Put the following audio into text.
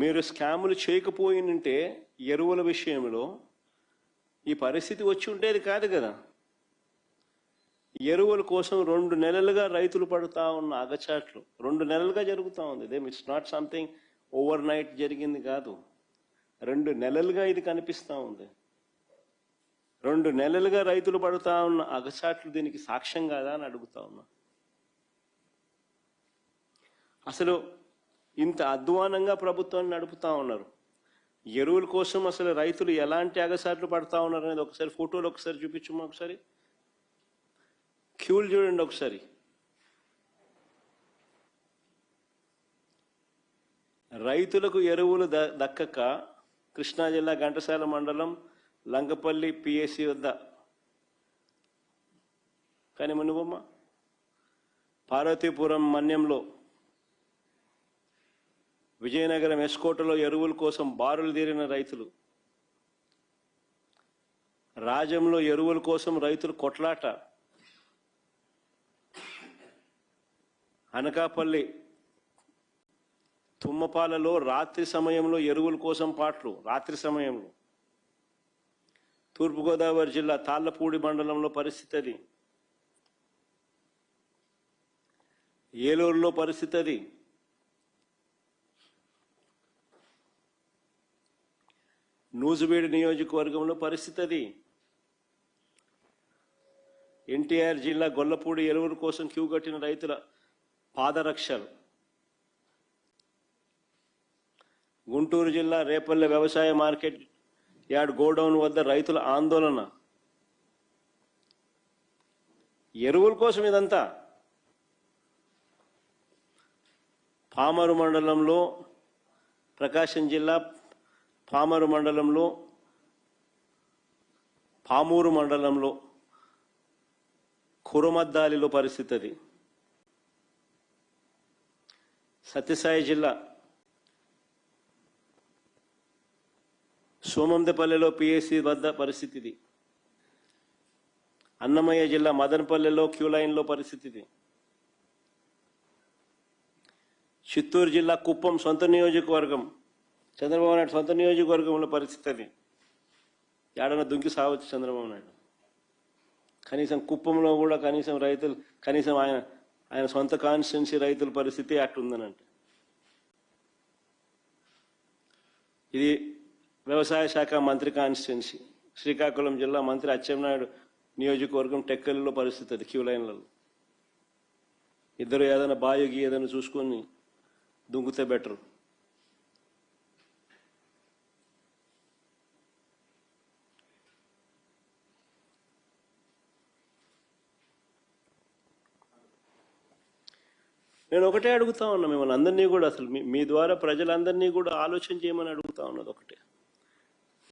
మీరు స్కాములు చేయకపోయినంటే ఎరువుల విషయంలో ఈ పరిస్థితి వచ్చి ఉండేది కాదు కదా. ఎరువుల కోసం 2 నెలలుగా రైతులు పడుతూ ఉన్న అగచాట్లు 2 నెలలుగా జరుగుతూ ఉంది. It's not something over night జరిగింది కాదు. 2 నెలలుగా ఇది కనిపిస్తూ ఉంది. 2 నెలలుగా రైతులు పడుతూ ఉన్న అగచాట్లు దీనికి సాక్ష్యం కాదా అని అడుగుతా ఉన్నా. అసలు ఇంత అధ్వానంగా ప్రభుత్వాన్ని నడుపుతా ఉన్నారు. ఎరువుల కోసం అసలు రైతులు ఎలాంటి అగసాట్లు పడతా ఉన్నారు అనేది ఒకసారి ఫోటోలు ఒకసారి చూపించమ్మా. ఒకసారి క్యూలు చూడండి ఒకసారి. రైతులకు ఎరువులు దక్కక కృష్ణా జిల్లా ఘంటసాల మండలం లంకపల్లి పిఎస్సి వద్ద కానీ మనుబొమ్మ పార్వతీపురం మన్యంలో విజయనగరం ఎస్కోటలో ఎరువుల కోసం బారులు తీరిన రైతులు, రాజంలో ఎరువుల కోసం రైతులు కొట్లాట, అనకాపల్లి తుమ్మపాలలో రాత్రి సమయంలో ఎరువుల కోసం పాటలు, రాత్రి సమయంలో తూర్పుగోదావరి జిల్లా తాళ్లపూడి మండలంలో పరిస్థితి అది, ఏలూరులో పరిస్థితి అది, నూజివీడు నియోజకవర్గంలో పరిస్థితి అది, ఎన్టీఆర్ జిల్లా గొల్లపూడి ఎరువుల కోసం క్యూ కట్టిన రైతుల పాదరక్షలు, గుంటూరు జిల్లా రేపల్లె వ్యవసాయ మార్కెట్ యార్డ్ గోడౌన్ వద్ద రైతుల ఆందోళన. ఎరువుల కోసం ఇదంతా. పామరు మండలంలో, ప్రకాశం జిల్లా పామూరు మండలంలో కురమద్దాలిలో పరిస్థితి అది. సత్యసాయి జిల్లా సోమందపల్లెలో పిఎస్సి వద్ద పరిస్థితి. అన్నమయ్య జిల్లా మదనపల్లెలో క్యూ లైన్లో పరిస్థితి. చిత్తూరు జిల్లా కుప్పం సొంత నియోజకవర్గం, చంద్రబాబు నాయుడు సొంత నియోజకవర్గంలో పరిస్థితి అది. ఏడన్నా దుంకి సావచ్చు చంద్రబాబు నాయుడు. కనీసం కుప్పంలో కూడా కనీసం రైతులు, కనీసం ఆయన సొంత కాన్స్టిట్యున్సీ రైతుల పరిస్థితి అట్టుందనంటే. ఇది వ్యవసాయ శాఖ మంత్రి కాన్స్టిట్యున్సీ. శ్రీకాకుళం జిల్లా మంత్రి అచ్చెన్నాయుడు నియోజకవర్గం టెక్కలిలో పరిస్థితి అది. క్యూ లైన్లలో ఇద్దరు ఏదైనా బాయోగి ఏదైనా చూసుకొని దుంకుతే బెటరు. నేను ఒకటే అడుగుతా ఉన్నా మిమ్మల్ని అందరినీ కూడా, అసలు మీ ద్వారా ప్రజలందరినీ కూడా ఆలోచన చేయమని అడుగుతా ఉన్నది ఒకటే.